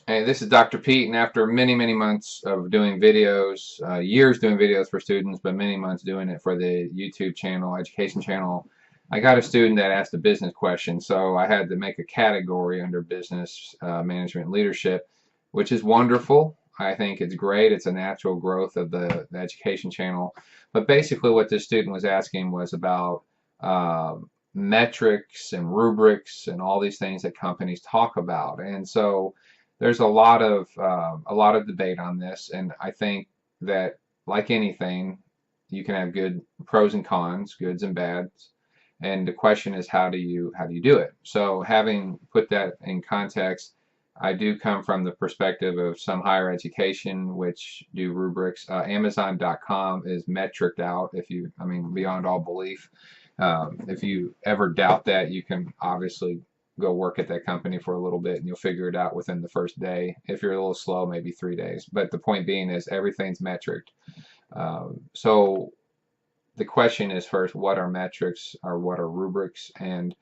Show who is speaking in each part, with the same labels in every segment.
Speaker 1: Hey, this is Dr. Pete, and after many, many months of doing videos, years doing videos for students, but many months doing it for the YouTube channel, education channel, I got a student that asked a business question. So I had to make a category under business management leadership, which is wonderful. I think it's great. It's a natural growth of the education channel. But basically, what this student was asking was about uh, metrics and rubrics and all these things that companies talk about. And so there's a lot of debate on this, and I think that like anything, you can have good pros and cons, goods and bads, and the question is how do you do it? So having put that in context, I do come from the perspective of some higher education which do rubrics. Amazon.com is metriced out. If you, I mean, beyond all belief. If you ever doubt that, you can obviously go work at that company for a little bit and you'll figure it out within the first day. If you're a little slow, maybe 3 days. But the point being is everything's metric. So the question is first, what are metrics or what are rubrics? And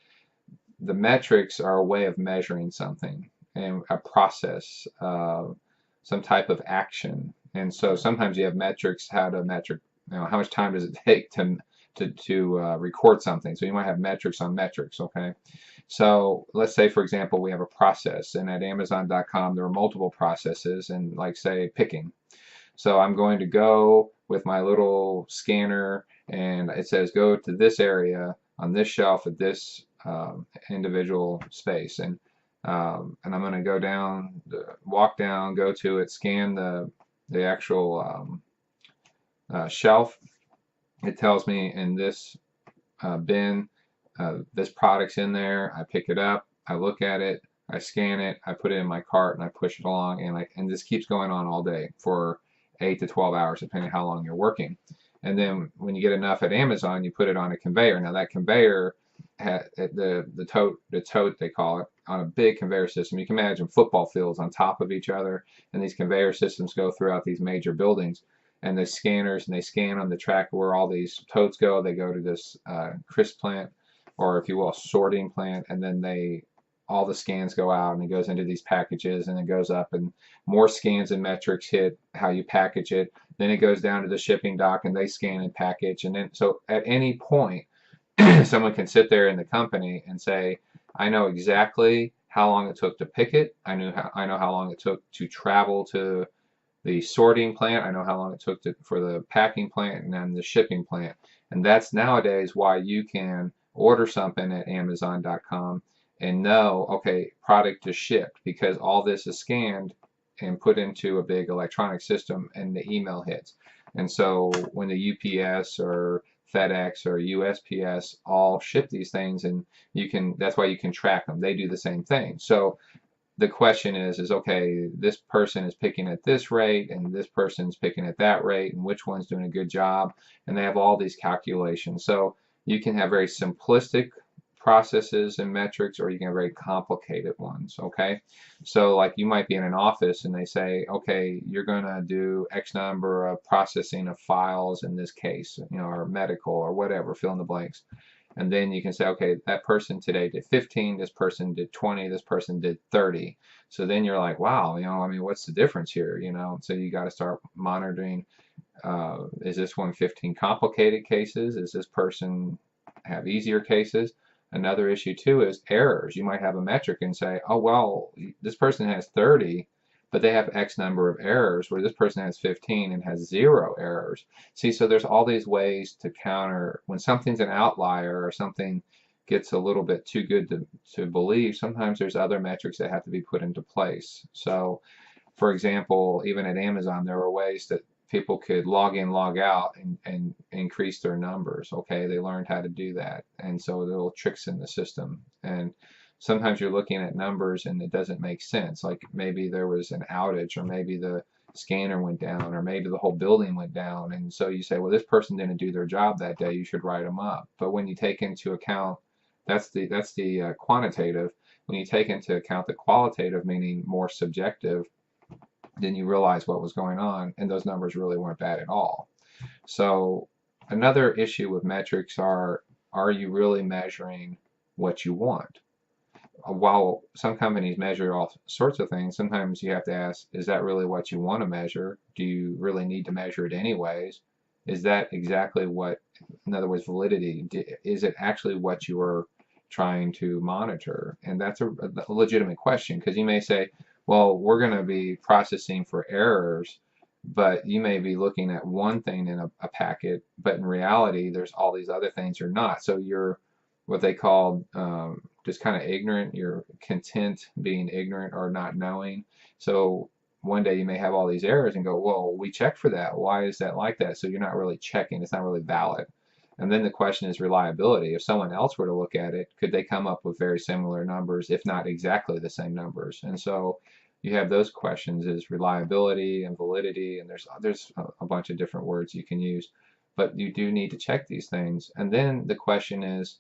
Speaker 1: the metrics are a way of measuring something and a process, some type of action. And so sometimes you have metrics, how to metric, how much time does it take to record something. So you might have metrics on metrics, okay? So let's say, for example, we have a process, and at Amazon.com there are multiple processes, and like say picking. So I'm going to go with my little scanner, and it says go to this area on this shelf at this individual space, and I'm going to go down, walk down, go to it, scan the actual shelf. It tells me in this bin, this product's in there. I pick it up, I look at it, I scan it, I put it in my cart, and I push it along, and this keeps going on all day for 8 to 12 hours, depending how long you're working. And then when you get enough at Amazon, you put it on a conveyor. Now that conveyor, the tote they call it, on a big conveyor system. You can imagine football fields on top of each other, and these conveyor systems go throughout these major buildings. And the scanners, and they scan on the track where all these totes go. They go to this crisp plant, or if you will, a sorting plant, and then all the scans go out and it goes into these packages and it goes up and more scans and metrics hit how you package it. Then it goes down to the shipping dock and they scan and package. And then so at any point, someone can sit there in the company and say, I know exactly how long it took to pick it. I know how long it took to travel to the sorting plant. I know how long it took for the packing plant and then the shipping plant. And that's nowadays why you can order something at Amazon.com and know, okay, product is shipped because all this is scanned and put into a big electronic system and the email hits. And so when the UPS or FedEx or USPS all ship these things, and that's why you can track them. They do the same thing. So the question is okay, this person is picking at this rate and this person's picking at that rate, and which one's doing a good job, and they have all these calculations. So you can have very simplistic processes and metrics, or you can have very complicated ones, okay? So like you might be in an office and they say, okay, you're gonna do X number of processing of files in this case, or medical or whatever, fill in the blanks. And then you can say, okay, that person today did 15, this person did 20, this person did 30. So then you're like, wow, I mean, what's the difference here? So you got to start monitoring, is this one 15 complicated cases? Is this person have easier cases? Another issue too is errors. You might have a metric and say, oh, well, this person has 30, but they have X number of errors, where this person has 15 and has 0 errors. See, so there's all these ways to counter when something's an outlier or something gets a little bit too good to believe. Sometimes there's other metrics that have to be put into place. So, for example, even at Amazon, there were ways that people could log in, log out, and increase their numbers. Okay, they learned how to do that, and so little tricks in the system. And sometimes you're looking at numbers and it doesn't make sense. Like maybe there was an outage, or maybe the scanner went down, or maybe the whole building went down, and so you say, well, this person didn't do their job that day. You should write them up. But when you take into account that's the quantitative. When you take into account the qualitative, meaning more subjective, then you realize what was going on, and those numbers really weren't bad at all. So another issue with metrics are you really measuring what you want? while some companies measure all sorts of things, sometimes you have to ask, is that really what you want to measure? Do you really need to measure it anyways? Is that exactly what, in other words, validity, is it actually what you are trying to monitor? And that's a legitimate question, because you may say, well, we're going to be processing for errors, but you may be looking at one thing in a packet, but in reality, there's all these other things you're not. So you're what they call just kind of ignorant. You're content being ignorant or not knowing. So one day you may have all these errors and go, well, we checked for that. Why is that like that? So you're not really checking. It's not really valid. And then the question is reliability. If someone else were to look at it, could they come up with very similar numbers, if not exactly the same numbers? And so you have those questions, is reliability and validity, and there's a bunch of different words you can use, but you do need to check these things. And then the question is,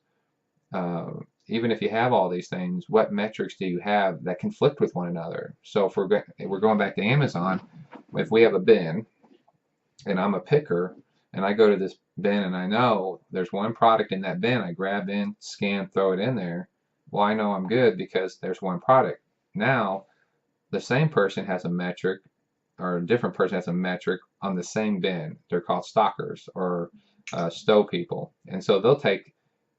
Speaker 1: even if you have all these things, what metrics do you have that conflict with one another? So if we're going back to Amazon, if we have a bin and I'm a picker and I go to this bin and I know there's one product in that bin, I grab in, scan, throw it in there. Well, I know I'm good because there's one product. Now, the same person has a metric, or a different person has a metric on the same bin. They're called stockers or stow people. And so they'll take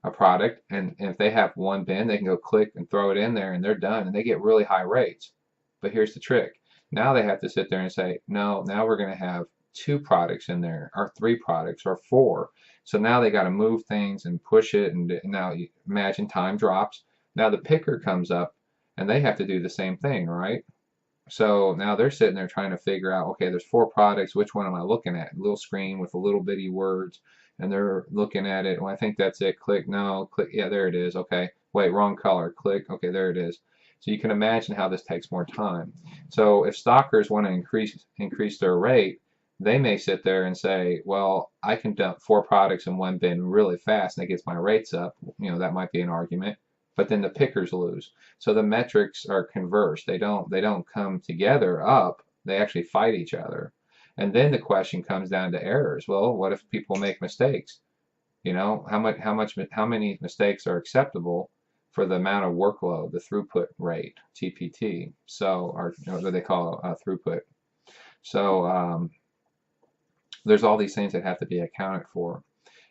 Speaker 1: a product, and if they have one bin, they can go click and throw it in there, and they're done, and they get really high rates. But here's the trick. Now they have to sit there and say, no, now we're going to have 2 products in there, or 3 products, or 4. So now they got to move things and push it, and now you imagine time drops. Now the picker comes up, and they have to do the same thing, right? So now they're sitting there trying to figure out, okay, there's 4 products. Which one am I looking at? A little screen with a little bitty words, and they're looking at it. Well, I think that's it. Click, no, click, yeah, there it is. Okay, wait, wrong color. Click, okay, there it is. So you can imagine how this takes more time. So if stockers want to increase their rate, they may sit there and say, well, I can dump 4 products in one bin really fast, and it gets my rates up. You know, that might be an argument. But then the pickers lose. So the metrics are converse. They don't come together up. They actually fight each other. And then the question comes down to errors. Well, what if people make mistakes? You know, how many mistakes are acceptable for the amount of workload, the throughput rate, TPT. So, or what they call throughput. So there's all these things that have to be accounted for.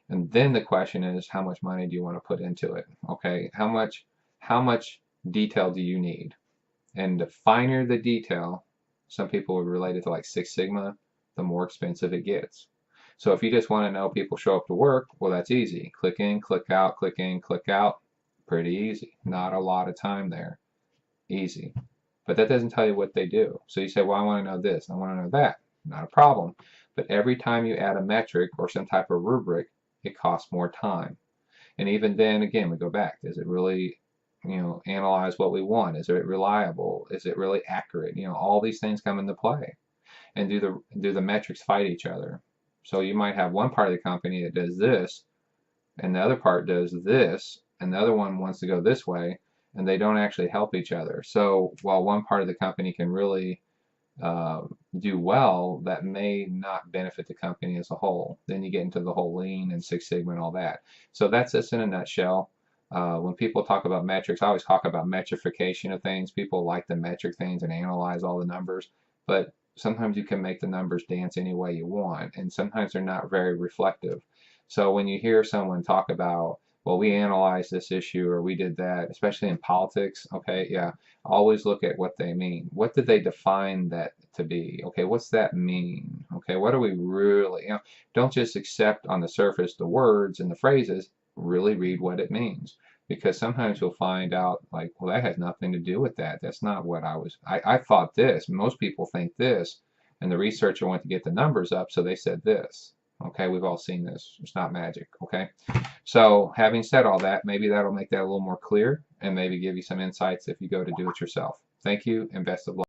Speaker 1: And then the question is, how much money do you want to put into it? Okay, how much detail do you need? And the finer the detail, some people would relate it to like Six Sigma, the more expensive it gets. So if you just want to know people show up to work, well, that's easy. Click in, click out, click in, click out. Pretty easy. Not a lot of time there. Easy. But that doesn't tell you what they do. So you say, well, I want to know this, I want to know that. Not a problem. But every time you add a metric or some type of rubric, it costs more time. And even then, again, we go back. Does it really, analyze what we want? Is it reliable? Is it really accurate? All these things come into play. And do the metrics fight each other? So you might have one part of the company that does this, and the other part does this, and the other one wants to go this way, and they don't actually help each other. So while one part of the company can really do well, that may not benefit the company as a whole. Then you get into the whole lean and Six Sigma and all that. So that's this in a nutshell. When people talk about metrics, I always talk about metrification of things. People like to metric things and analyze all the numbers, but sometimes you can make the numbers dance any way you want, and sometimes they're not very reflective. So when you hear someone talk about, well, we analyzed this issue or we did that, especially in politics, okay, yeah, always look at what they mean. What did they define that to be? Okay, what's that mean? Okay, what are we really, don't just accept on the surface the words and the phrases, really read what it means. Because sometimes you'll find out, like, well, that has nothing to do with that. That's not what I thought this. Most people think this. And the researcher went to get the numbers up, so they said this. Okay, we've all seen this. It's not magic, okay? So having said all that, maybe that'll make that a little more clear and maybe give you some insights if you go to do it yourself. Thank you and best of luck.